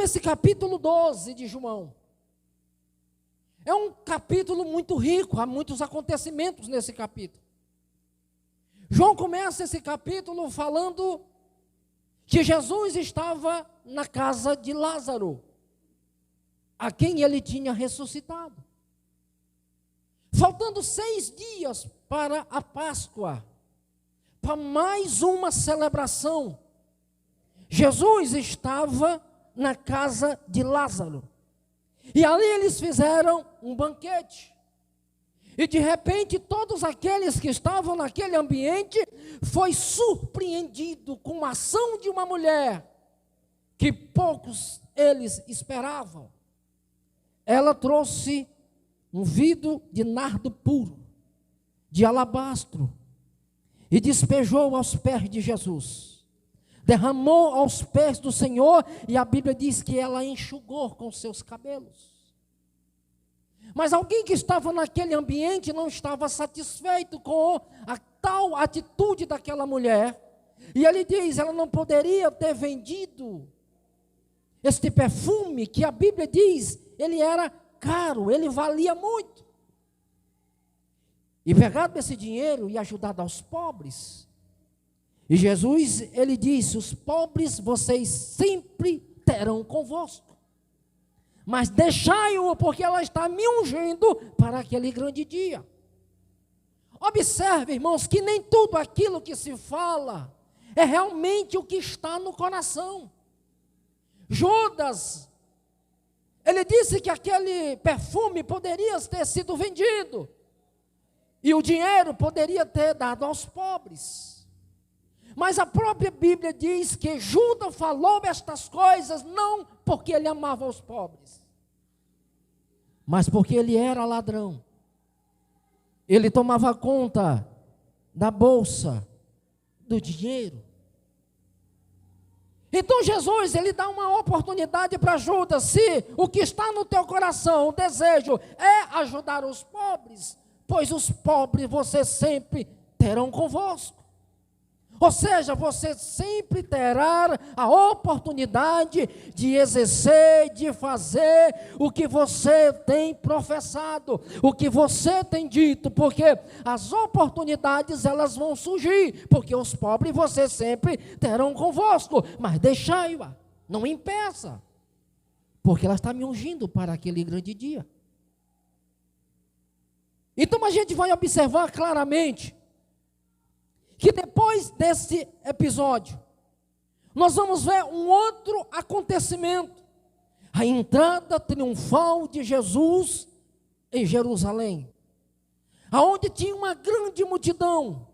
esse capítulo 12 de João é um capítulo muito rico, há muitos acontecimentos nesse capítulo. João começa esse capítulo falando que Jesus estava na casa de Lázaro, a quem ele tinha ressuscitado. Faltando 6 dias para a Páscoa, para mais uma celebração, Jesus estava na casa de Lázaro. E ali eles fizeram um banquete. E de repente todos aqueles que estavam naquele ambiente foi surpreendido com a ação de uma mulher que poucos eles esperavam. Ela trouxe um vidro de nardo puro, de alabastro, e despejou aos pés de Jesus. Derramou aos pés do Senhor, e a Bíblia diz que ela enxugou com seus cabelos. Mas alguém que estava naquele ambiente não estava satisfeito com a tal atitude daquela mulher. E ele diz, ela não poderia ter vendido este perfume, que a Bíblia diz, ele era caro, ele valia muito. E pegado esse dinheiro e ajudado aos pobres. E Jesus, ele disse, os pobres vocês sempre terão convosco. Mas deixai-o, porque ela está me ungindo para aquele grande dia. Observe, irmãos, que nem tudo aquilo que se fala é realmente o que está no coração. Judas, ele disse que aquele perfume poderia ter sido vendido. E o dinheiro poderia ter dado aos pobres. Mas a própria Bíblia diz que Judas falou estas coisas não porque ele amava os pobres, mas porque ele era ladrão. Ele tomava conta da bolsa, do dinheiro. Então Jesus, ele dá uma oportunidade para Judas. Se o que está no teu coração, o desejo é ajudar os pobres, pois os pobres vocês sempre terão convosco. Ou seja, você sempre terá a oportunidade de exercer, de fazer o que você tem professado, o que você tem dito, porque as oportunidades elas vão surgir, porque os pobres você sempre terão convosco, mas deixai-a, não impeça, porque ela está me ungindo para aquele grande dia. Então a gente vai observar claramente que depois desse episódio, nós vamos ver um outro acontecimento, a entrada triunfal de Jesus em Jerusalém, aonde tinha uma grande multidão,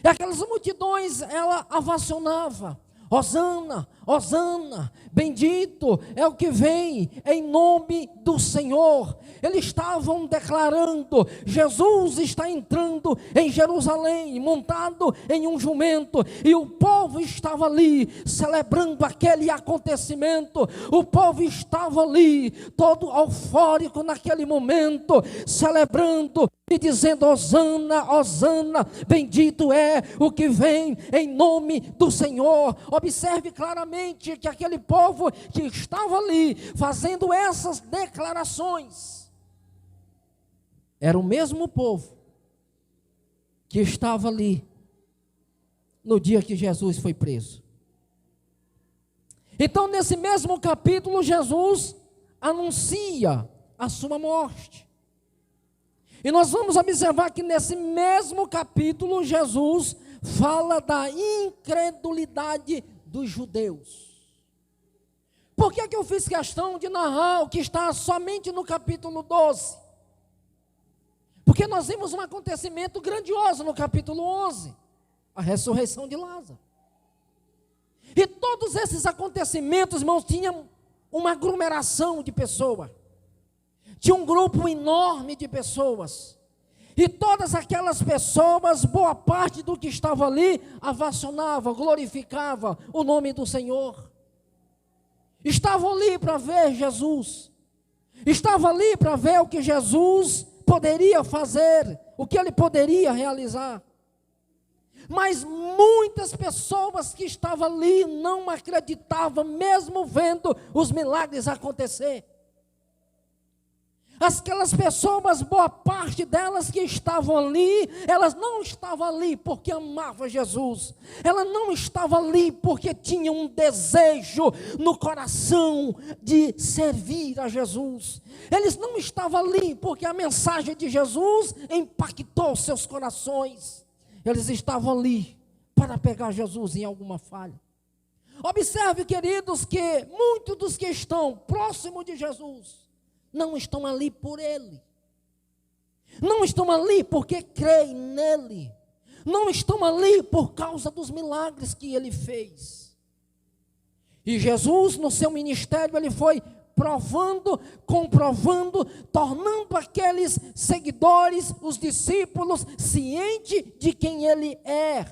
e aquelas multidões, ela ovacionava, Hosana, Hosana, bendito é o que vem em nome do Senhor. Eles estavam declarando, Jesus está entrando em Jerusalém, montado em um jumento, e o povo estava ali, celebrando aquele acontecimento, o povo estava ali, todo eufórico naquele momento, celebrando, e dizendo, Hosana, Hosana, bendito é o que vem em nome do Senhor. Observe claramente que aquele povo que estava ali, fazendo essas declarações, era o mesmo povo que estava ali, no dia que Jesus foi preso. Então nesse mesmo capítulo, Jesus anuncia a sua morte. E nós vamos observar que nesse mesmo capítulo, Jesus fala da incredulidade dos judeus. Por que eu fiz questão de narrar o que está somente no capítulo 12? Porque nós vimos um acontecimento grandioso no capítulo 11, a ressurreição de Lázaro. E todos esses acontecimentos, irmãos, tinham uma aglomeração de pessoas. Tinha um grupo enorme de pessoas, e todas aquelas pessoas, boa parte do que estava ali, ovacionava, glorificava o nome do Senhor. Estavam ali para ver Jesus, estavam ali para ver o que Jesus poderia fazer, o que ele poderia realizar. Mas muitas pessoas que estavam ali não acreditavam, mesmo vendo os milagres acontecer. Aquelas pessoas, boa parte delas que estavam ali, elas não estavam ali porque amavam Jesus. Ela não estava ali porque tinha um desejo no coração de servir a Jesus. Eles não estavam ali porque a mensagem de Jesus impactou seus corações. Eles estavam ali para pegar Jesus em alguma falha. Observe, queridos, que muitos dos que estão próximos de Jesus não estão ali por Ele. Não estão ali porque creem nele. Não estão ali por causa dos milagres que Ele fez. E Jesus, no seu ministério, Ele foi provando, comprovando, tornando aqueles seguidores, os discípulos, cientes de quem Ele é,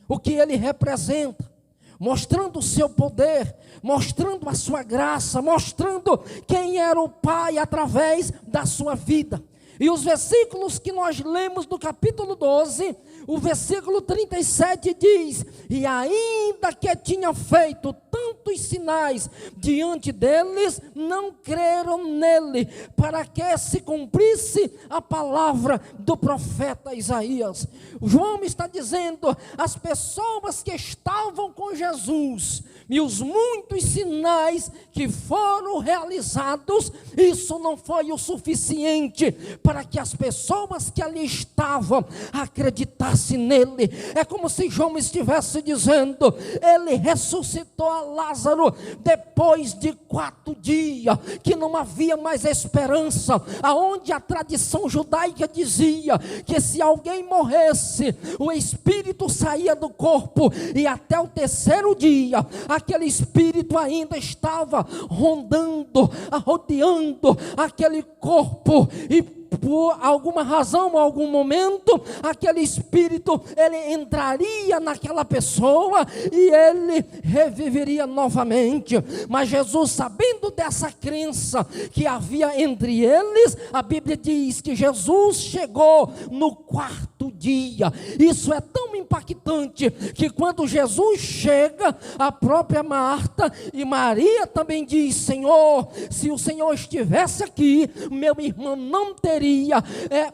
o que Ele representa. Mostrando o seu poder, mostrando a sua graça, mostrando quem era o Pai através da sua vida. E os versículos que nós lemos do capítulo 12, o versículo 37 diz: e ainda que tinha feito tantos sinais diante deles, não creram nele, para que se cumprisse a palavra do profeta Isaías. João está dizendo, as pessoas que estavam com Jesus, e os muitos sinais que foram realizados, isso não foi o suficiente para que as pessoas que ali estavam acreditassem nele. É como se João estivesse dizendo, ele ressuscitou a Lázaro depois de 4 dias, que não havia mais esperança, aonde a tradição judaica dizia que se alguém morresse, o espírito saía do corpo, e até o 3º dia, aquele espírito ainda estava rondando, rodeando aquele corpo, e por alguma razão, algum momento, aquele espírito, ele entraria naquela pessoa e ele reviveria novamente. Mas Jesus, sabendo dessa crença que havia entre eles, a Bíblia diz que Jesus chegou no 4º dia. Isso é tão impactante que quando Jesus chega, a própria Marta e Maria também diz: Senhor, se o Senhor estivesse aqui, meu irmão não teria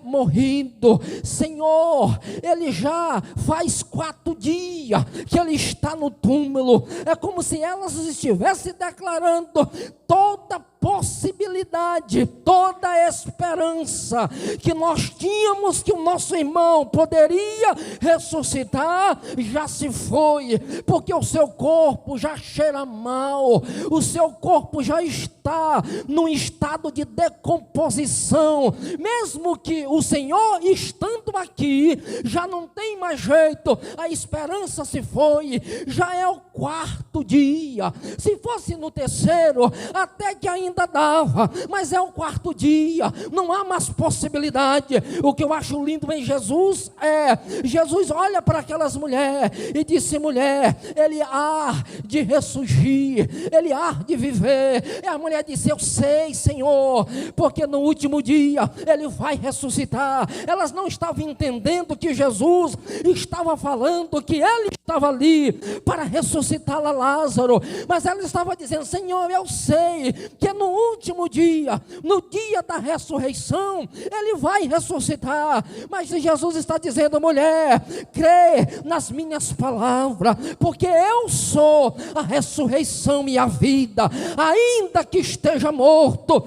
morrido. Senhor, ele já faz 4 dias que ele está no túmulo. É como se elas estivessem declarando toda possibilidade, toda esperança que nós tínhamos que o nosso irmão poderia ressuscitar, já se foi, porque o seu corpo já cheira mal, o seu corpo já está num estado de decomposição. Mesmo que o Senhor estando aqui, já não tem mais jeito, a esperança se foi. Já é o 4º dia. Se fosse no 3º, até que ainda dava, mas é o 4º dia, não há mais possibilidade. O que eu acho lindo em Jesus Jesus olha para aquelas mulheres e disse: mulher, ele há de ressurgir, ele há de viver. E a mulher disse: eu sei, Senhor, porque no último dia ele vai ressuscitar. Elas não estavam entendendo que Jesus estava falando que ele estava ali para ressuscitar a Lázaro, mas ela estava dizendo: Senhor, eu sei que no último dia, no dia da ressurreição, ele vai ressuscitar. Mas Jesus está dizendo: mulher, crê nas minhas palavras, porque eu sou a ressurreição e a vida. Ainda que esteja morto,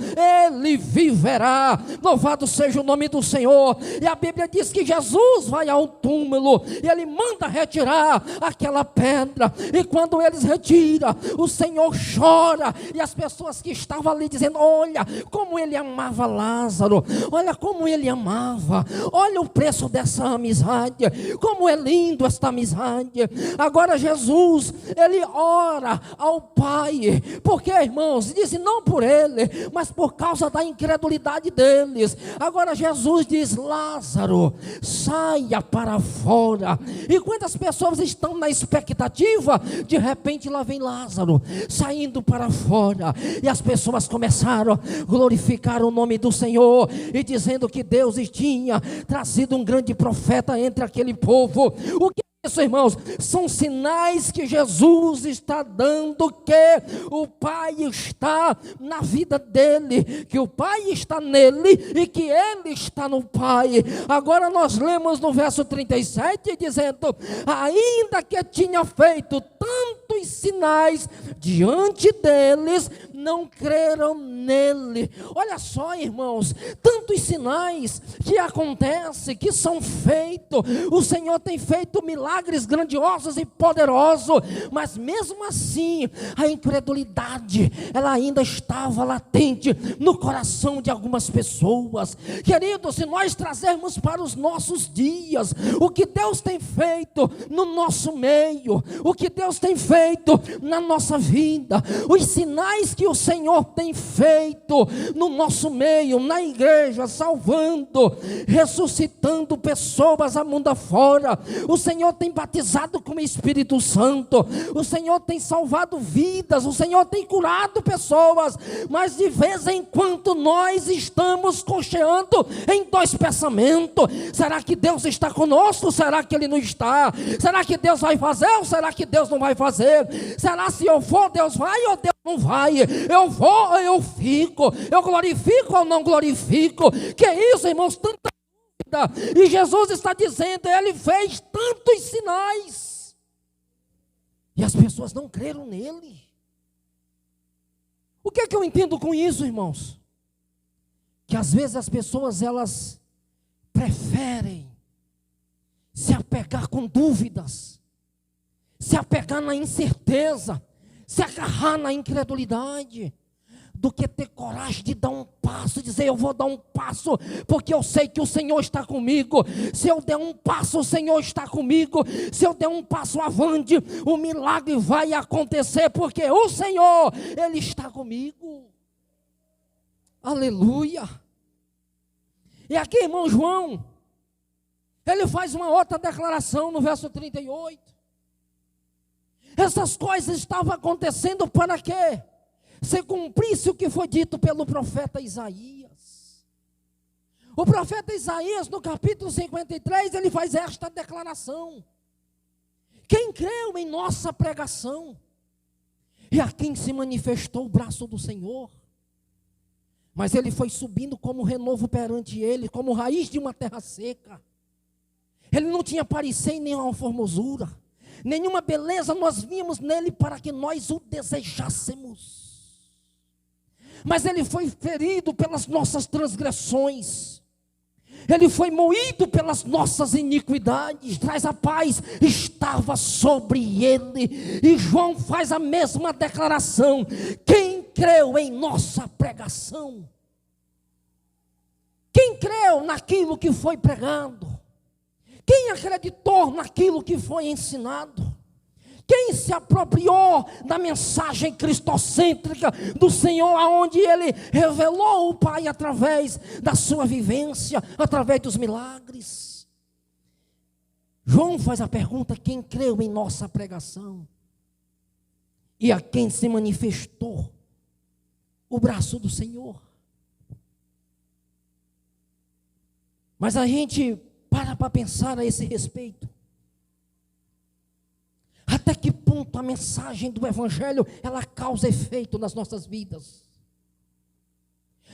ele viverá. Louvado seja o nome do Senhor. E a Bíblia diz que Jesus vai ao túmulo e ele manda retirar aquela pedra, e quando eles retiram, o Senhor chora, e as pessoas que estavam ali dizendo: olha como ele amava Lázaro, olha como ele amava, olha o preço dessa amizade, como é lindo esta amizade. Agora Jesus, ele ora ao Pai, porque, irmãos, dizem não por ele, mas por causa da incredulidade deles. Agora Jesus diz: Lázaro, saia para fora. E quando as pessoas estão na expectativa, de repente lá vem Lázaro saindo para fora, e as pessoas começaram a glorificar o nome do Senhor, e dizendo que Deus tinha trazido um grande profeta entre aquele povo. O que isso, irmãos, são sinais que Jesus está dando que o Pai está na vida dele, que o Pai está nele e que ele está no Pai. Agora nós lemos no verso 37 dizendo: ainda que tinha feito tantos sinais diante deles, não creram nele. Olha só, irmãos, tantos sinais que acontecem, que são feitos. O Senhor tem feito milagres grandiosos e poderosos, mas mesmo assim, a incredulidade, ela ainda estava latente no coração de algumas pessoas. Queridos, se nós trazermos para os nossos dias, o que Deus tem feito no nosso meio, o que Deus tem feito na nossa vida, os sinais que o Senhor tem feito no nosso meio, na igreja, salvando, ressuscitando pessoas a mundo afora. O Senhor tem batizado com o Espírito Santo, o Senhor tem salvado vidas, o Senhor tem curado pessoas, mas de vez em quando nós estamos cocheando em dois pensamentos: será que Deus está conosco? Será que Ele não está? Será que Deus vai fazer ou será que Deus não vai fazer? Será se eu for, Deus vai ou Deus não vai? Eu vou ou eu fico? Eu glorifico ou não glorifico? Que isso, irmãos, tanta dúvida. E Jesus está dizendo, Ele fez tantos sinais e as pessoas não creram nele. O que é que eu entendo com isso, irmãos? Que às vezes as pessoas, elas preferem se apegar com dúvidas, se apegar na incerteza, se agarrar na incredulidade, do que ter coragem de dar um passo, dizer: eu vou dar um passo, porque eu sei que o Senhor está comigo. Se eu der um passo, o Senhor está comigo. Se eu der um passo avante, o milagre vai acontecer, porque o Senhor, Ele está comigo. Aleluia. E aqui, irmão João, ele faz uma outra declaração no verso 38. Essas coisas estavam acontecendo para quê? Se cumprisse o que foi dito pelo profeta Isaías. O profeta Isaías, no capítulo 53, ele faz esta declaração: quem creu em nossa pregação, e a quem se manifestou o braço do Senhor. Mas ele foi subindo como renovo perante ele, como raiz de uma terra seca. Ele não tinha parecer em nenhuma formosura, nenhuma beleza nós vimos nele para que nós o desejássemos. Mas ele foi ferido pelas nossas transgressões, ele foi moído pelas nossas iniquidades, traz a paz estava sobre ele. E João faz a mesma declaração: quem creu em nossa pregação? Quem creu naquilo que foi pregado? Quem acreditou naquilo que foi ensinado? Quem se apropriou da mensagem cristocêntrica do Senhor, aonde Ele revelou o Pai através da sua vivência, através dos milagres? João faz a pergunta: quem creu em nossa pregação? E a quem se manifestou o braço do Senhor? Mas a gente para pensar a esse respeito. Até que ponto a mensagem do Evangelho, ela causa efeito nas nossas vidas?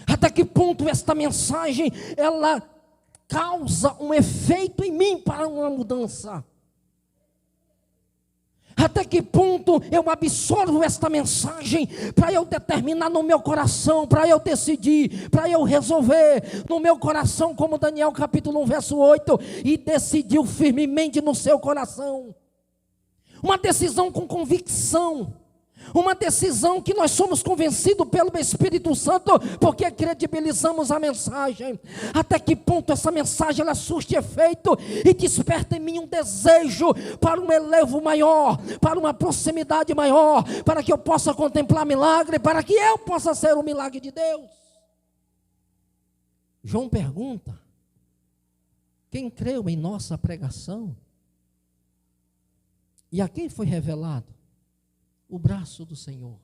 Até que ponto esta mensagem, ela causa um efeito em mim para uma mudança? Até que ponto eu absorvo esta mensagem para eu determinar no meu coração, para eu decidir, para eu resolver no meu coração, como Daniel capítulo 1, verso 8, e decidiu firmemente no seu coração. Uma decisão com convicção, uma decisão que nós somos convencidos pelo Espírito Santo, porque credibilizamos a mensagem. Até que ponto essa mensagem ela surte efeito e desperta em mim um desejo para um elevo maior, para uma proximidade maior, para que eu possa contemplar milagre, para que eu possa ser o milagre de Deus. João pergunta: quem creu em nossa pregação? E a quem foi revelado o braço do Senhor?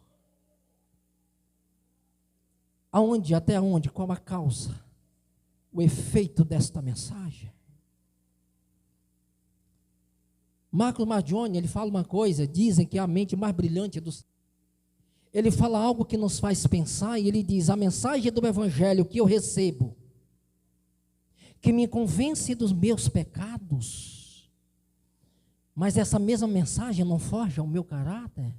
Aonde, até onde, qual a causa, o efeito desta mensagem? Marcos Margione, ele fala uma coisa, dizem que é a mente mais brilhante do... Ele fala algo que nos faz pensar, e ele diz: a mensagem do Evangelho que eu recebo, que me convence dos meus pecados, mas essa mesma mensagem não foge ao meu caráter.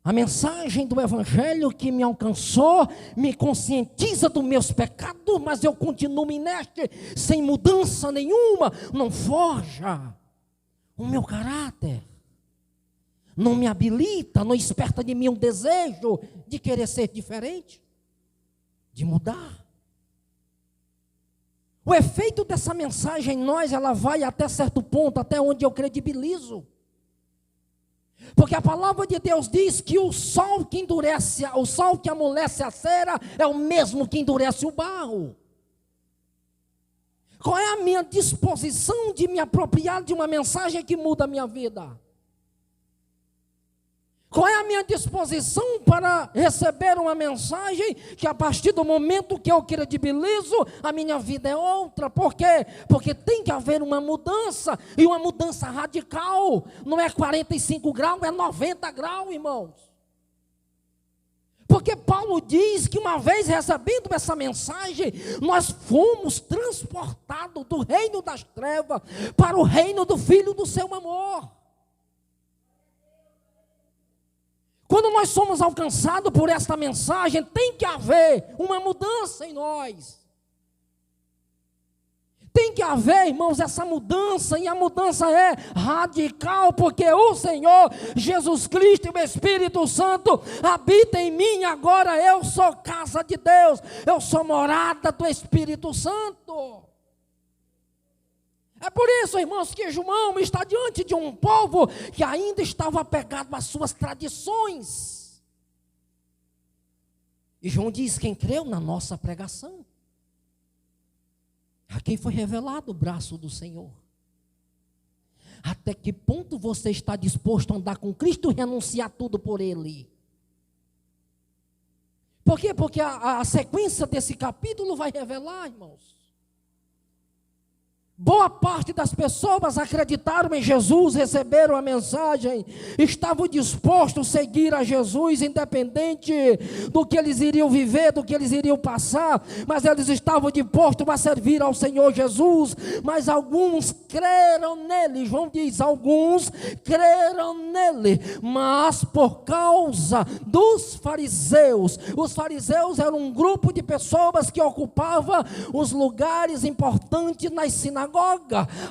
A mensagem do Evangelho que me alcançou, me conscientiza dos meus pecados, mas eu continuo inerte, sem mudança nenhuma, não forja o meu caráter, não me habilita, não desperta de mim um desejo de querer ser diferente, de mudar. O efeito dessa mensagem em nós, ela vai até certo ponto, até onde eu credibilizo. Porque a palavra de Deus diz que o sol que endurece, o sol que amolece a cera, é o mesmo que endurece o barro. Qual é a minha disposição de me apropriar de uma mensagem que muda a minha vida? Qual é a minha disposição para receber uma mensagem que a partir do momento que eu credibilizo, a minha vida é outra? Por quê? Porque tem que haver uma mudança, e uma mudança radical. Não é 45 graus, é 90 graus, irmãos. Porque Paulo diz que uma vez recebendo essa mensagem, nós fomos transportados do reino das trevas para o reino do Filho do seu amor. Quando nós somos alcançados por esta mensagem, tem que haver uma mudança em nós. Tem que haver, irmãos, essa mudança, e a mudança é radical, porque o Senhor Jesus Cristo e o Espírito Santo habitam em mim. Agora eu sou casa de Deus, eu sou morada do Espírito Santo. É por isso, irmãos, que João está diante de um povo que ainda estava apegado às suas tradições. E João diz: quem creu na nossa pregação, a quem foi revelado o braço do Senhor. Até que ponto você está disposto a andar com Cristo e renunciar tudo por Ele? Por quê? Porque a sequência desse capítulo vai revelar, irmãos. Boa parte das pessoas acreditaram em Jesus, receberam a mensagem, estavam dispostos a seguir a Jesus, independente do que eles iriam viver, do que eles iriam passar, mas eles estavam dispostos a servir ao Senhor Jesus. Mas alguns creram nele. João diz: alguns creram nele, mas por causa dos fariseus. Os fariseus eram um grupo de pessoas que ocupavam os lugares importantes nas sinagogas,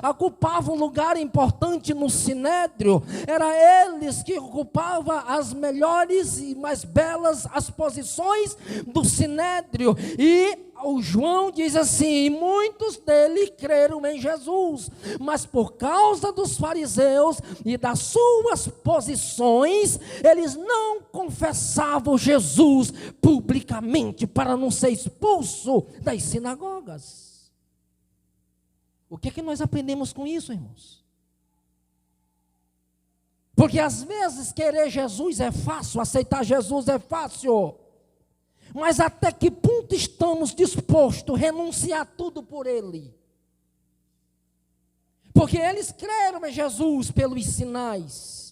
ocupavam um lugar importante no sinédrio. Era eles que ocupavam as melhores e mais belas as posições do sinédrio. E o João diz assim: muitos deles creram em Jesus, mas por causa dos fariseus e das suas posições, eles não confessavam Jesus publicamente para não ser expulso das sinagogas. O que é que nós aprendemos com isso, irmãos? Porque às vezes querer Jesus é fácil, aceitar Jesus é fácil, mas até que ponto estamos dispostos a renunciar tudo por Ele? Porque eles creram em Jesus pelos sinais,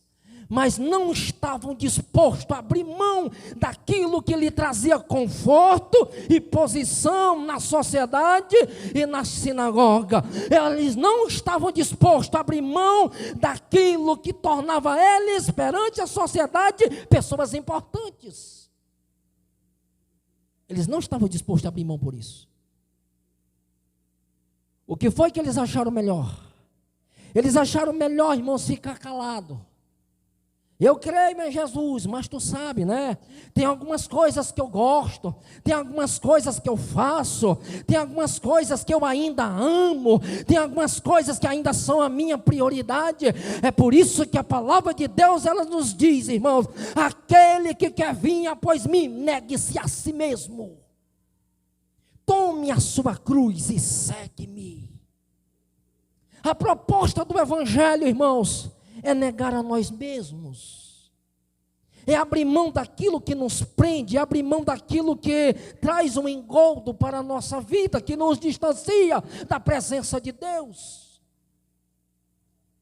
mas não estavam dispostos a abrir mão daquilo que lhe trazia conforto e posição na sociedade e na sinagoga. Eles não estavam dispostos a abrir mão daquilo que tornava eles, perante a sociedade, pessoas importantes. Eles não estavam dispostos a abrir mão por isso. O que foi que eles acharam melhor? Eles acharam melhor, irmãos, ficar calado. Eu creio em Jesus, mas tu sabe, né? Tem algumas coisas que eu gosto, tem algumas coisas que eu faço, tem algumas coisas que eu ainda amo, tem algumas coisas que ainda são a minha prioridade. É por isso que a palavra de Deus, ela nos diz, irmãos: aquele que quer vir após mim, negue-se a si mesmo, tome a sua cruz e segue-me. A proposta do Evangelho, irmãos, é negar a nós mesmos, é abrir mão daquilo que nos prende, é abrir mão daquilo que traz um engoldo para a nossa vida, que nos distancia da presença de Deus.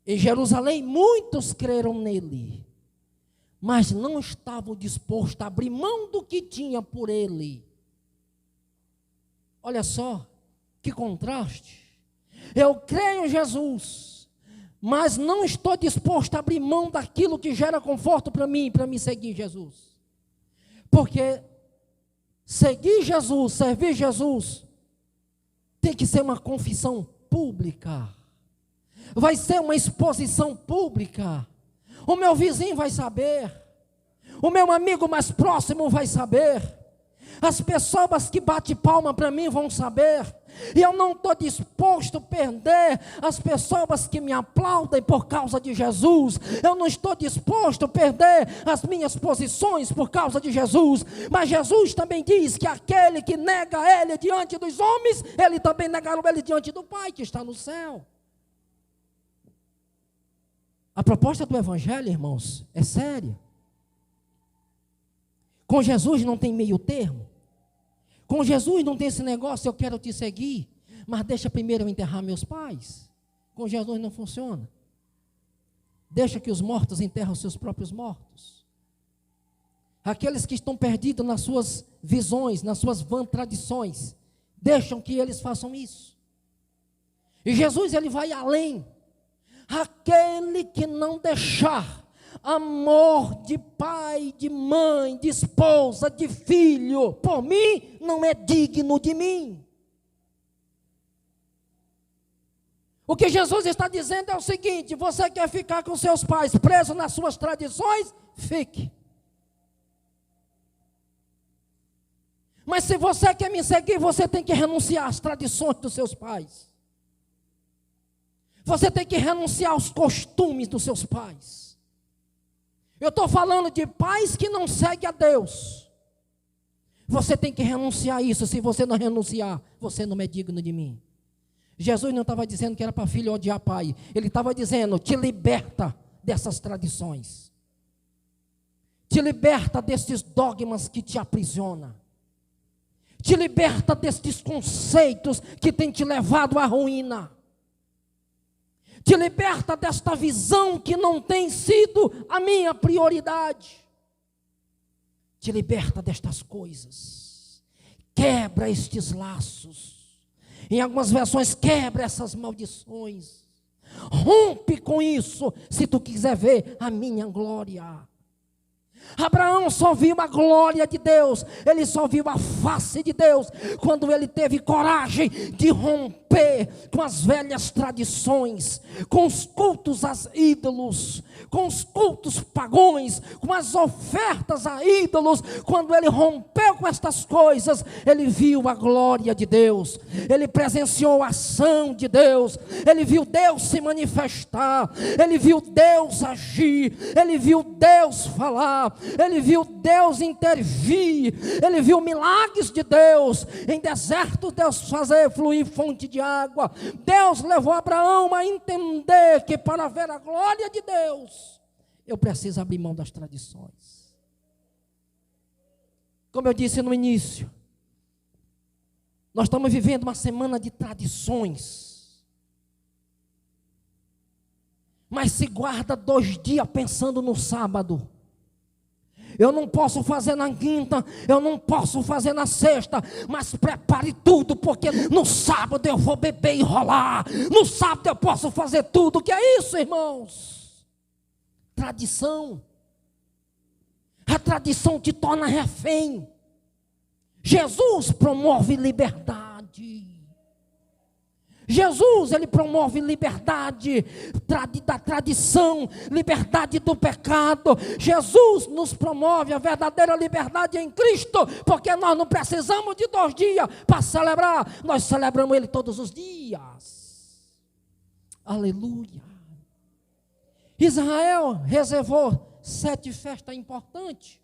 Em Jerusalém, muitos creram nele, mas não estavam dispostos a abrir mão do que tinha por ele. Olha só, que contraste. Eu creio em Jesus, mas não estou disposto a abrir mão daquilo que gera conforto para me seguir Jesus. Porque seguir Jesus, servir Jesus, tem que ser uma confissão pública. Vai ser uma exposição pública. O meu vizinho vai saber. O meu amigo mais próximo vai saber. As pessoas que batem palma para mim vão saber. E eu não estou disposto a perder as pessoas que me aplaudem por causa de Jesus. Eu não estou disposto a perder as minhas posições por causa de Jesus. Mas Jesus também diz que aquele que nega ele diante dos homens, ele também negará ele diante do Pai que está no céu. A proposta do Evangelho, irmãos, é séria. Com Jesus não tem meio termo. Com Jesus não tem esse negócio, eu quero te seguir, mas deixa primeiro eu enterrar meus pais. Com Jesus não funciona. Deixa que os mortos enterram seus próprios mortos. Aqueles que estão perdidos nas suas visões, nas suas vãs tradições, deixam que eles façam isso. E Jesus, ele vai além. Aquele que não deixar amor de pai, de mãe, de esposa, de filho, por mim, não é digno de mim. O que Jesus está dizendo é o seguinte: você quer ficar com seus pais preso nas suas tradições? Fique. Mas se você quer me seguir, você tem que renunciar às tradições dos seus pais. Você tem que renunciar aos costumes dos seus pais. Eu estou falando de pais que não seguem a Deus. Você tem que renunciar a isso. Se você não renunciar, você não é digno de mim. Jesus não estava dizendo que era para filho odiar pai. Ele estava dizendo: te liberta dessas tradições. Te liberta desses dogmas que te aprisionam. Te liberta desses conceitos que têm te levado à ruína. Te liberta desta visão que não tem sido a minha prioridade. Te liberta destas coisas. Quebra estes laços. Em algumas versões, quebra essas maldições. Rompe com isso, se tu quiser ver a minha glória. Abraão só viu a glória de Deus, ele só viu a face de Deus, quando ele teve coragem de romper com as velhas tradições, com os cultos a ídolos, com os cultos pagões, com as ofertas a ídolos. Quando ele rompeu com estas coisas, ele viu a glória de Deus, ele presenciou a ação de Deus, ele viu Deus se manifestar, ele viu Deus agir, ele viu Deus falar, ele viu Deus intervir, ele viu milagres de Deus. Em deserto Deus fazer fluir fonte de água. Deus levou Abraão a entender que para ver a glória de Deus, eu preciso abrir mão das tradições. Como eu disse no início, nós estamos vivendo uma semana de tradições, mas se guarda 2 dias pensando no sábado. Eu não posso fazer na quinta, eu não posso fazer na sexta, mas prepare tudo, porque no sábado eu vou beber e rolar, no sábado eu posso fazer tudo. O que é isso, irmãos? Tradição. A tradição te torna refém. Jesus promove liberdade. Jesus, ele promove liberdade da tradição, liberdade do pecado. Jesus nos promove a verdadeira liberdade em Cristo, porque nós não precisamos de 2 dias para celebrar, nós celebramos ele todos os dias. Aleluia. Israel reservou 7 festas importantes,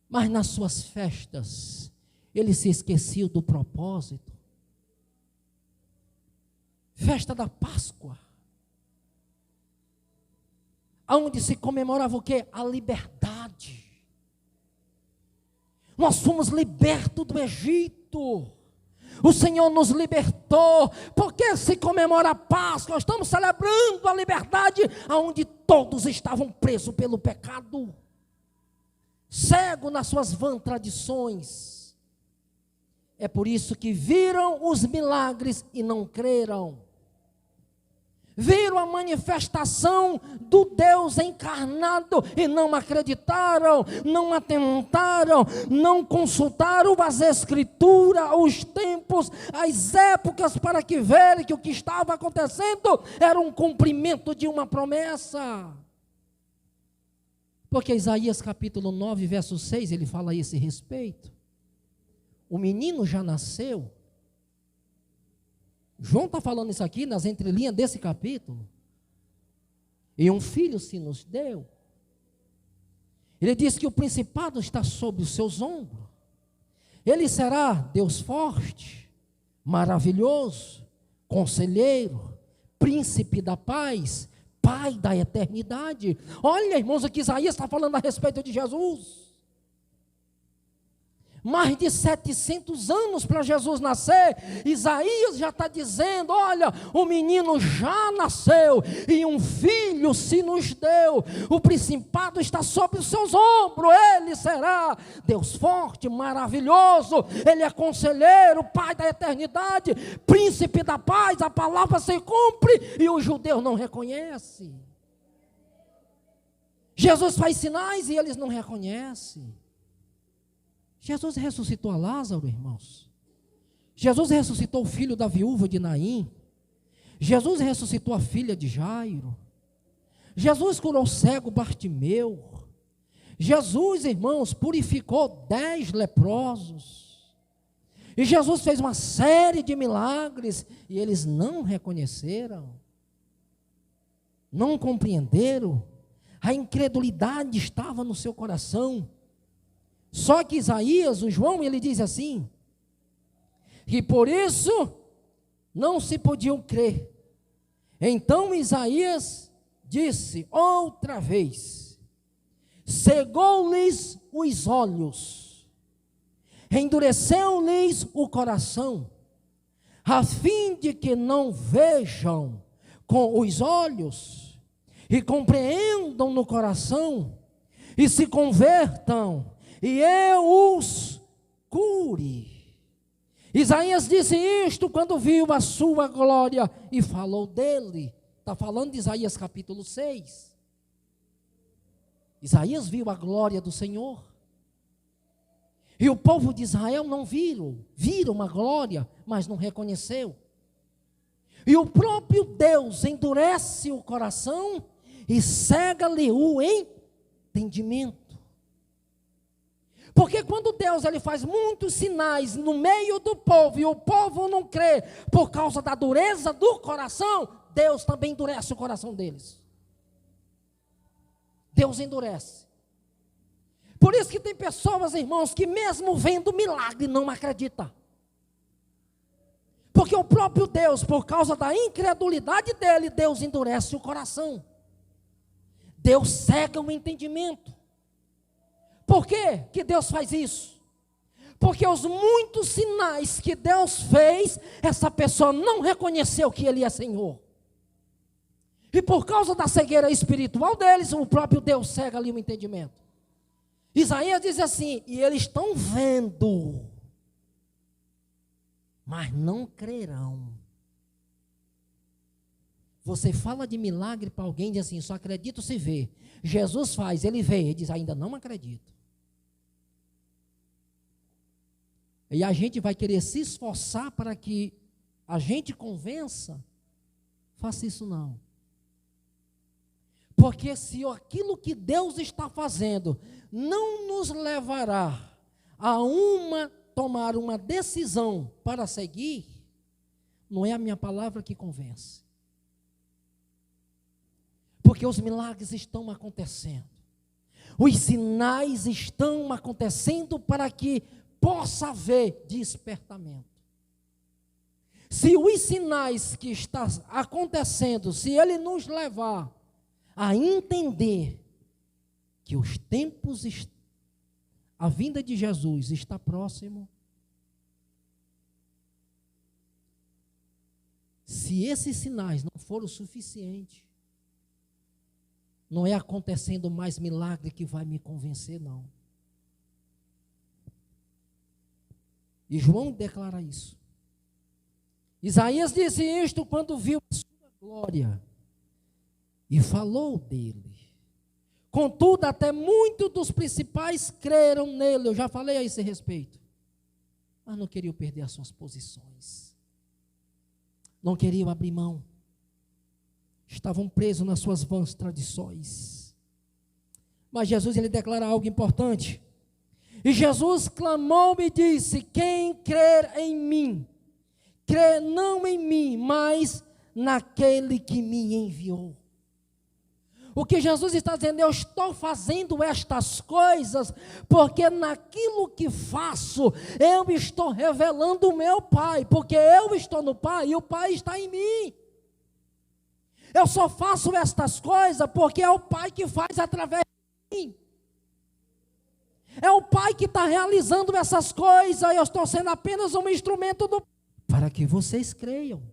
mas nas suas festas ele se esqueceu do propósito. Festa da Páscoa, onde se comemorava o quê? A liberdade. Nós fomos libertos do Egito. O Senhor nos libertou. Porque se comemora a Páscoa? Nós estamos celebrando a liberdade onde todos estavam presos pelo pecado, cego nas suas vãs tradições. É por isso que viram os milagres e não creram. Viram a manifestação do Deus encarnado e não acreditaram, não atentaram, não consultaram as Escrituras, os tempos, as épocas, para que verem que o que estava acontecendo era um cumprimento de uma promessa. Porque Isaías capítulo 9, verso 6, ele fala a esse respeito. O menino já nasceu. João está falando isso aqui nas entrelinhas desse capítulo. E um filho se nos deu. Ele diz que o principado está sobre os seus ombros. Ele será Deus forte, maravilhoso, conselheiro, príncipe da paz, Pai da eternidade. Olha, irmãos, aqui Isaías está falando a respeito de Jesus. Mais de 700 anos para Jesus nascer. Isaías já está dizendo, olha, o menino já nasceu e um filho se nos deu. O principado está sobre os seus ombros. Ele será Deus forte, maravilhoso. Ele é conselheiro, Pai da eternidade, príncipe da paz. A palavra se cumpre e os judeus não reconhecem. Jesus faz sinais e eles não reconhecem. Jesus ressuscitou a Lázaro, irmãos. Jesus ressuscitou o filho da viúva de Naim. Jesus ressuscitou a filha de Jairo. Jesus curou o cego Bartimeu. Jesus, irmãos, purificou 10 leprosos. E Jesus fez uma série de milagres e eles não reconheceram, não compreenderam. A incredulidade estava no seu coração. Só que Isaías, o João, ele diz assim, que por isso não se podiam crer. Então Isaías disse outra vez, cegou-lhes os olhos, endureceu-lhes o coração, a fim de que não vejam com os olhos, e compreendam no coração, e se convertam, e eu os cure. Isaías disse isto quando viu a sua glória e falou dele. Está falando de Isaías capítulo 6. Isaías viu a glória do Senhor. E o povo de Israel não viram a glória, mas não reconheceu. E o próprio Deus endurece o coração e cega-lhe o entendimento. Porque quando Deus ele faz muitos sinais no meio do povo e o povo não crê por causa da dureza do coração, Deus também endurece o coração deles. Deus endurece. Por isso que tem pessoas, irmãos, que mesmo vendo milagre não acreditam. Porque o próprio Deus, por causa da incredulidade dele, Deus endurece o coração. Deus cega o entendimento. Por quê que Deus faz isso? Porque os muitos sinais que Deus fez, essa pessoa não reconheceu que Ele é Senhor. E por causa da cegueira espiritual deles, o próprio Deus cega ali o entendimento. Isaías diz assim, e eles estão vendo, mas não crerão. Você fala de milagre para alguém e diz assim, só acredito se vê. Jesus faz, ele vê, ele diz, ainda não acredito. E a gente vai querer se esforçar para que a gente convença, faça isso não. Porque se aquilo que Deus está fazendo não nos levará a tomar uma decisão para seguir, não é a minha palavra que convence. Porque os milagres estão acontecendo. Os sinais estão acontecendo para que possa haver despertamento. Se os sinais que estão acontecendo, se ele nos levar a entender que os tempos, a vinda de Jesus está próximo, se esses sinais não forem o suficiente, não é acontecendo mais milagre que vai me convencer, não. E João declara isso. Isaías disse isto quando viu a sua glória e falou dele. Contudo, até muitos dos principais creram nele. Eu já falei a esse respeito. Mas não queriam perder as suas posições. Não queriam abrir mão. Estavam presos nas suas vãs tradições. Mas Jesus, ele declara algo importante. E Jesus clamou e disse: quem crer em mim, crê não em mim, mas naquele que me enviou. O que Jesus está dizendo, eu estou fazendo estas coisas, porque naquilo que faço, eu estou revelando o meu Pai, porque eu estou no Pai e o Pai está em mim. Eu só faço estas coisas porque é o Pai que faz através de mim. É o Pai que está realizando essas coisas, eu estou sendo apenas um instrumento do Pai. Para que vocês creiam,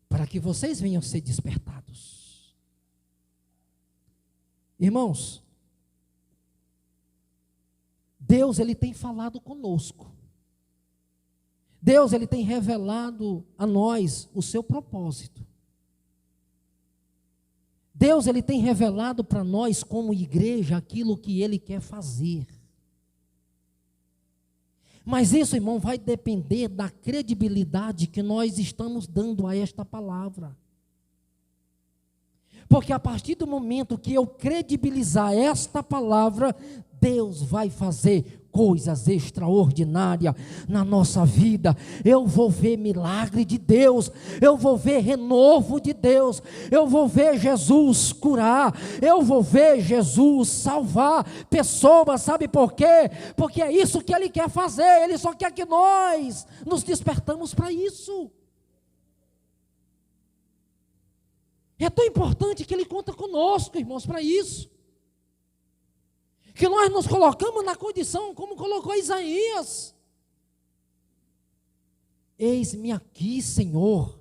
para que vocês venham ser despertados. Irmãos, Deus, ele tem falado conosco. Deus, ele tem revelado a nós o seu propósito. Deus, ele tem revelado para nós como igreja aquilo que ele quer fazer. Mas isso, irmão, vai depender da credibilidade que nós estamos dando a esta palavra. Porque a partir do momento que eu credibilizar esta palavra, Deus vai fazer coisas extraordinárias na nossa vida. Eu vou ver milagre de Deus, eu vou ver renovo de Deus, eu vou ver Jesus curar, eu vou ver Jesus salvar pessoas, sabe por quê? Porque é isso que Ele quer fazer, Ele só quer que nós nos despertamos para isso. É tão importante que Ele conta conosco, irmãos, para isso. Que nós nos colocamos na condição como colocou Isaías. Eis-me aqui, Senhor,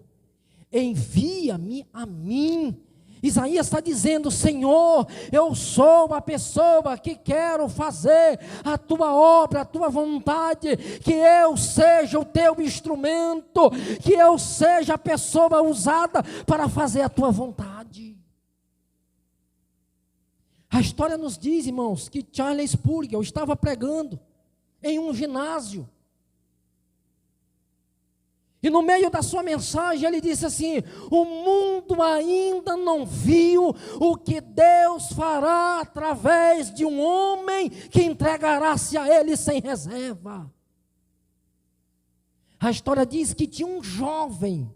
envia-me a mim. Isaías está dizendo: Senhor, eu sou a pessoa que quero fazer a tua obra, a tua vontade, que eu seja o teu instrumento, que eu seja a pessoa usada para fazer a tua vontade. A história nos diz, irmãos, que Charles Spurgeon estava pregando em um ginásio. E no meio da sua mensagem ele disse assim: o mundo ainda não viu o que Deus fará através de um homem que entregará-se a Ele sem reserva. A história diz que tinha um jovem,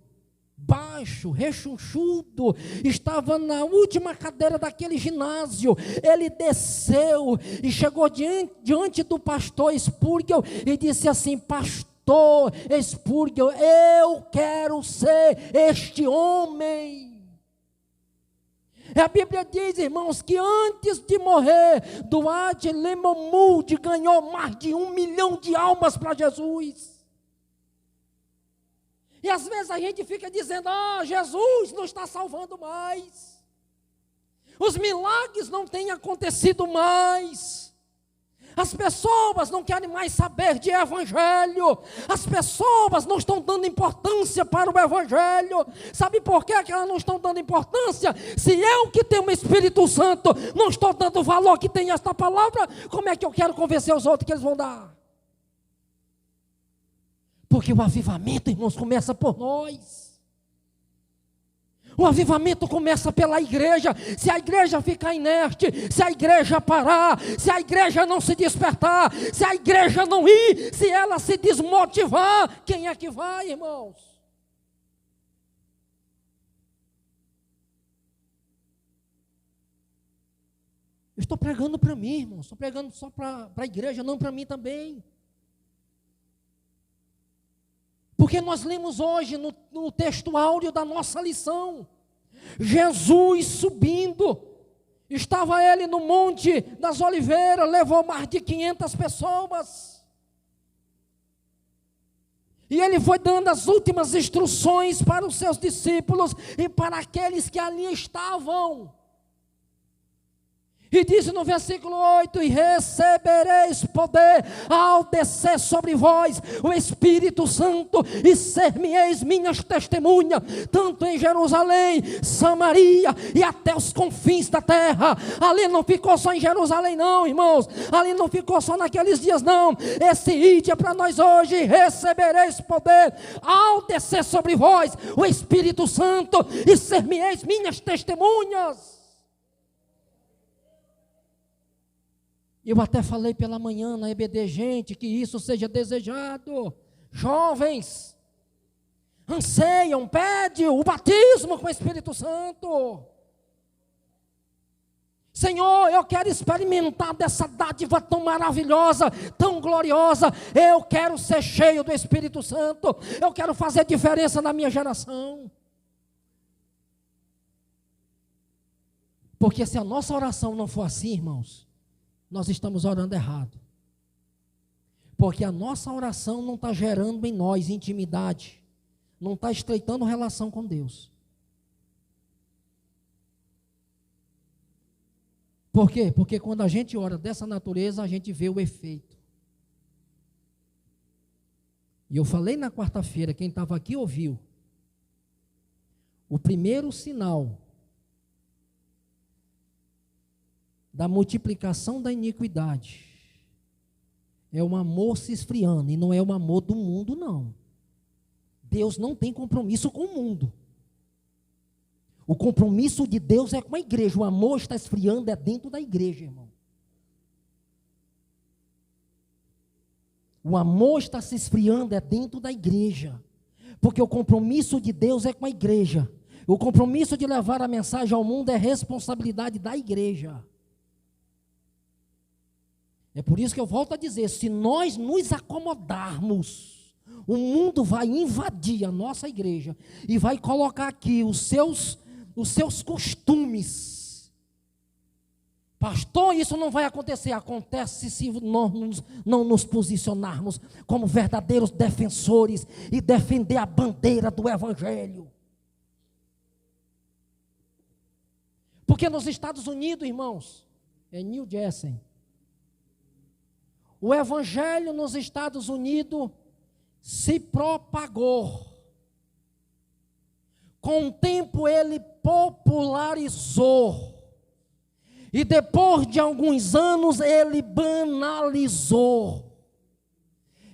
baixo, rechonchudo, estava na última cadeira daquele ginásio. Ele desceu e chegou diante do pastor Spurgeon e disse assim: pastor Spurgeon, eu quero ser este homem. A Bíblia diz, irmãos, que antes de morrer, Dwight Lemon Moody ganhou mais de 1 milhão de almas para Jesus. E às vezes a gente fica dizendo: Jesus não está salvando mais, os milagres não têm acontecido mais, as pessoas não querem mais saber de evangelho, as pessoas não estão dando importância para o evangelho. Sabe por que elas não estão dando importância? Se eu, que tenho o Espírito Santo, não estou dando o valor que tem esta palavra, como é que eu quero convencer os outros que eles vão dar? Porque o avivamento, irmãos, começa por nós. O avivamento começa pela igreja. Se a igreja ficar inerte, se a igreja parar, se a igreja não se despertar, se a igreja não ir, se ela se desmotivar, quem é que vai, irmãos? Eu estou pregando para mim, irmãos. Estou pregando só para a igreja, não para mim também. Porque nós lemos hoje no texto áureo da nossa lição, Jesus subindo, estava ele no Monte das Oliveiras, levou mais de 500 pessoas, E ele foi dando as últimas instruções para os seus discípulos e para aqueles que ali estavam. E disse no versículo 8: e recebereis poder ao descer sobre vós o Espírito Santo, e ser-me-eis minhas testemunhas, tanto em Jerusalém, Samaria e até os confins da terra. Ali não ficou só em Jerusalém não, irmãos, ali não ficou só naqueles dias não. Esse ide é para nós hoje: recebereis poder ao descer sobre vós o Espírito Santo, e ser-me-eis minhas testemunhas. Eu até falei pela manhã na EBD, gente, que isso seja desejado. Jovens, anseiam, pedem o batismo com o Espírito Santo. Senhor, eu quero experimentar dessa dádiva tão maravilhosa, tão gloriosa. Eu quero ser cheio do Espírito Santo. Eu quero fazer diferença na minha geração. Porque se a nossa oração não for assim, irmãos, nós estamos orando errado. Porque a nossa oração não está gerando em nós intimidade, não está estreitando relação com Deus. Por quê? Porque quando a gente ora dessa natureza, a gente vê o efeito. E eu falei na quarta-feira, quem estava aqui ouviu. O primeiro sinal da multiplicação da iniquidade é um amor se esfriando, e não é um amor do mundo não. Deus não tem compromisso com o mundo. O compromisso de Deus é com a igreja. O amor está esfriando é dentro da igreja, irmão. O amor está se esfriando é dentro da igreja, porque o compromisso de Deus é com a igreja. O compromisso de levar a mensagem ao mundo é responsabilidade da igreja. É por isso que eu volto a dizer, se nós nos acomodarmos, o mundo vai invadir a nossa igreja e vai colocar aqui os seus costumes. Pastor, isso não vai acontecer. Acontece se nós não nos posicionarmos como verdadeiros defensores e defender a bandeira do Evangelho. Porque nos Estados Unidos, irmãos, é New Jersey, o Evangelho nos Estados Unidos se propagou. Com o tempo ele popularizou. E depois de alguns anos ele banalizou.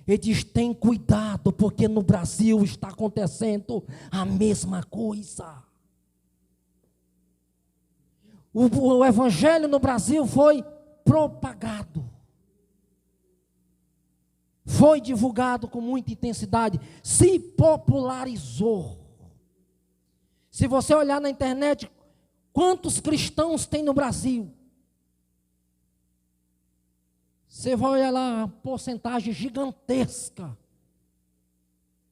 Ele diz: tem cuidado, porque no Brasil está acontecendo a mesma coisa. O Evangelho no Brasil foi propagado. Foi divulgado com muita intensidade, se popularizou. Se você olhar na internet, quantos cristãos tem no Brasil? Você vai olhar lá, uma porcentagem gigantesca.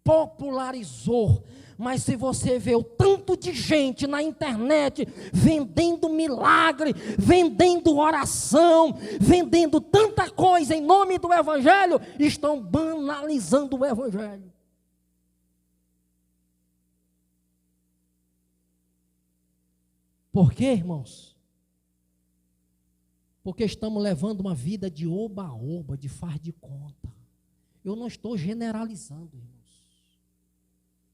Popularizou. Mas se você vê o tanto de gente na internet vendendo milagre, vendendo oração, vendendo tanta coisa em nome do Evangelho, estão banalizando o Evangelho. Por quê, irmãos? Porque estamos levando uma vida de oba-oba, de faz de conta. Eu não estou generalizando, irmãos.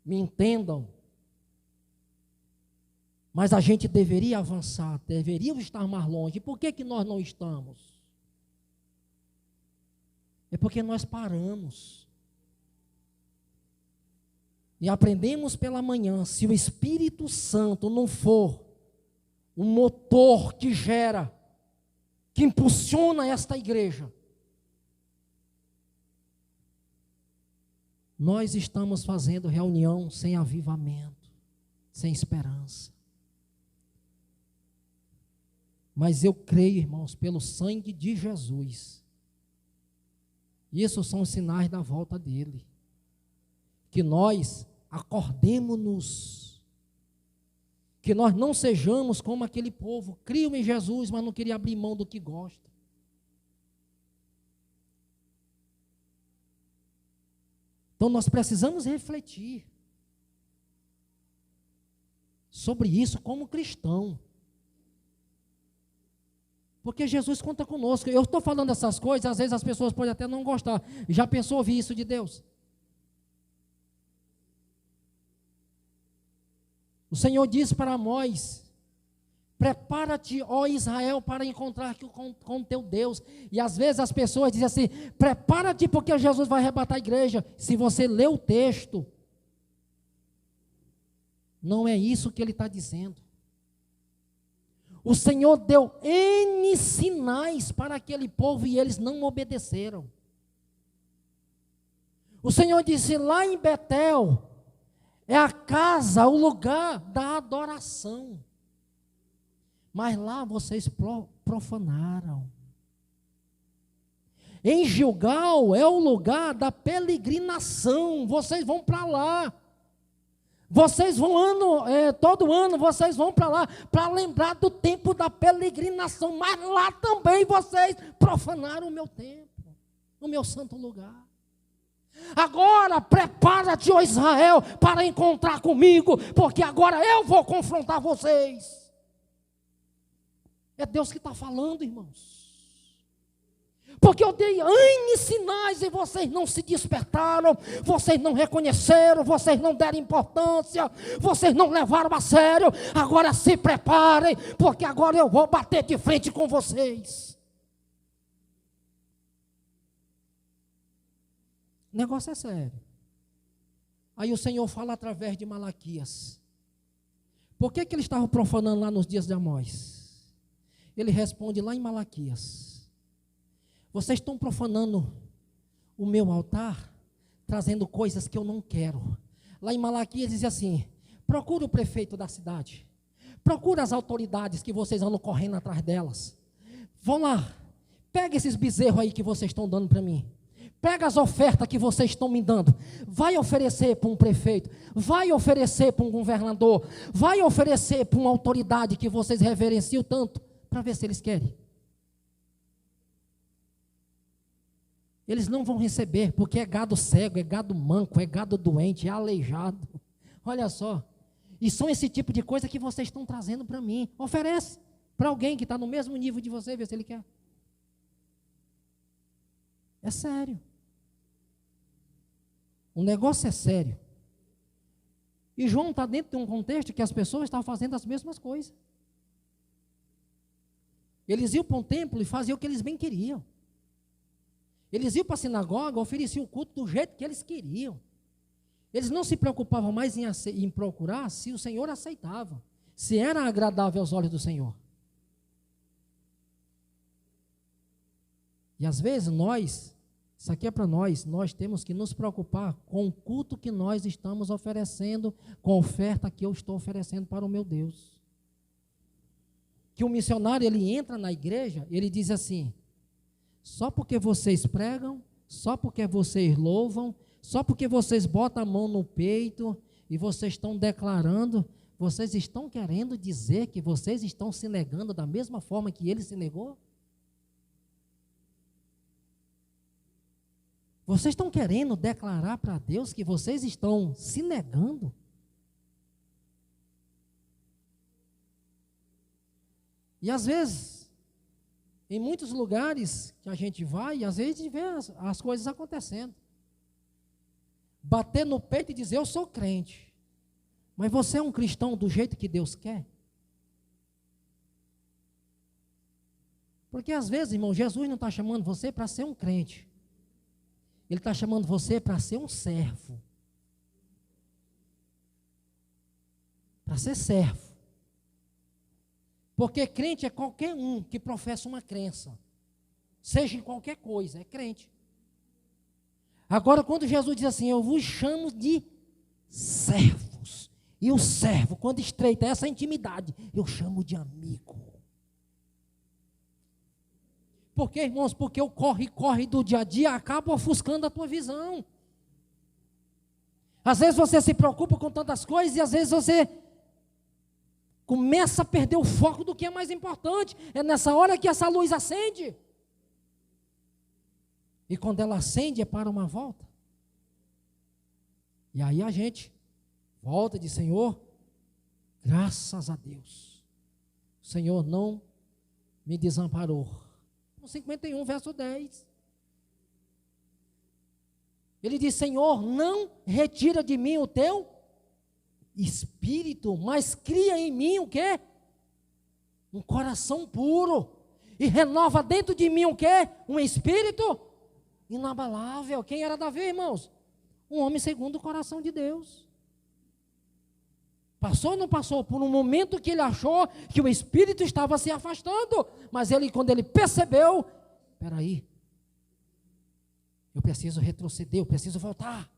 Me entendam. Mas a gente deveria avançar, deveríamos estar mais longe. Por que nós não estamos? É porque nós paramos. E aprendemos pela manhã, se o Espírito Santo não for um motor que gera, que impulsiona esta igreja, nós estamos fazendo reunião sem avivamento, sem esperança. Mas eu creio, irmãos, pelo sangue de Jesus, isso são os sinais da volta dele, que nós acordemos-nos, que nós não sejamos como aquele povo, criam em Jesus, mas não queria abrir mão do que gosta. Então nós precisamos refletir sobre isso como cristão. Porque Jesus conta conosco. Eu estou falando essas coisas, às vezes as pessoas podem até não gostar. Já pensou ouvir isso de Deus? O Senhor diz para Amós: prepara-te, ó Israel, para encontrar com teu Deus. E às vezes as pessoas dizem assim: prepara-te porque Jesus vai arrebatar a igreja. Se você lê o texto, não é isso que ele está dizendo. O Senhor deu N sinais para aquele povo e eles não obedeceram. O Senhor disse: lá em Betel é a casa, o lugar da adoração. Mas lá vocês profanaram. Em Gilgal é o lugar da peregrinação. Vocês vão para lá. Vocês vão todo ano vocês vão para lá, para lembrar do tempo da peregrinação. Mas lá também vocês profanaram o meu templo, o meu santo lugar. Agora prepara-te, ó Israel, para encontrar comigo, porque agora eu vou confrontar vocês. É Deus que está falando, irmãos. Porque eu dei N sinais e vocês não se despertaram, vocês não reconheceram, vocês não deram importância, vocês não levaram a sério. Agora se preparem, porque agora eu vou bater de frente com vocês. O negócio é sério. Aí o Senhor fala através de Malaquias. Por que eles estavam profanando lá nos dias de Amós? Ele responde lá em Malaquias: vocês estão profanando o meu altar, trazendo coisas que eu não quero. Lá em Malaquias diz assim: procure o prefeito da cidade, procure as autoridades que vocês andam correndo atrás delas. Vão lá, pega esses bezerros aí que vocês estão dando para mim. Pega as ofertas que vocês estão me dando. Vai oferecer para um prefeito, vai oferecer para um governador, vai oferecer para uma autoridade que vocês reverenciam tanto, para ver se eles querem. Eles não vão receber, porque é gado cego, é gado manco, é gado doente, é aleijado. Olha só. E são esse tipo de coisa que vocês estão trazendo para mim. Oferece para alguém que está no mesmo nível de você, ver se ele quer. É sério. O negócio é sério. E João está dentro de um contexto que as pessoas estavam fazendo as mesmas coisas. Eles iam para um templo e faziam o que eles bem queriam. Eles iam para a sinagoga, ofereciam o culto do jeito que eles queriam. Eles não se preocupavam mais em procurar se o Senhor aceitava, se era agradável aos olhos do Senhor. E às vezes isso aqui é para nós temos que nos preocupar com o culto que nós estamos oferecendo, com a oferta que eu estou oferecendo para o meu Deus. Que o missionário, ele entra na igreja, ele diz assim: só porque vocês pregam, só porque vocês louvam, só porque vocês botam a mão no peito e vocês estão declarando, vocês estão querendo dizer que vocês estão se negando da mesma forma que ele se negou? Vocês estão querendo declarar para Deus que vocês estão se negando? E às vezes, em muitos lugares que a gente vai, às vezes a gente vê as coisas acontecendo. Bater no peito e dizer: eu sou crente. Mas você é um cristão do jeito que Deus quer? Porque às vezes, irmão, Jesus não está chamando você para ser um crente. Ele está chamando você para ser um servo. Para ser servo. Porque crente é qualquer um que professa uma crença. Seja em qualquer coisa, é crente. Agora, quando Jesus diz assim: eu vos chamo de servos. E o servo, quando estreita essa intimidade, eu chamo de amigo. Por quê, irmãos? Porque o corre do dia a dia acaba ofuscando a tua visão. Às vezes você se preocupa com tantas coisas e às vezes você começa a perder o foco do que é mais importante. É nessa hora que essa luz acende. E quando ela acende é para uma volta. E aí a gente volta e diz: Senhor, graças a Deus, o Senhor não me desamparou. 51, verso 10. Ele diz: Senhor, não retira de mim o teu espírito, mas cria em mim o quê? Um coração puro. E renova dentro de mim o quê? Um espírito inabalável. Quem era Davi, irmãos? Um homem segundo o coração de Deus. Passou ou não passou por um momento que ele achou que o espírito estava se afastando, mas quando ele percebeu, espera aí, eu preciso retroceder, eu preciso voltar.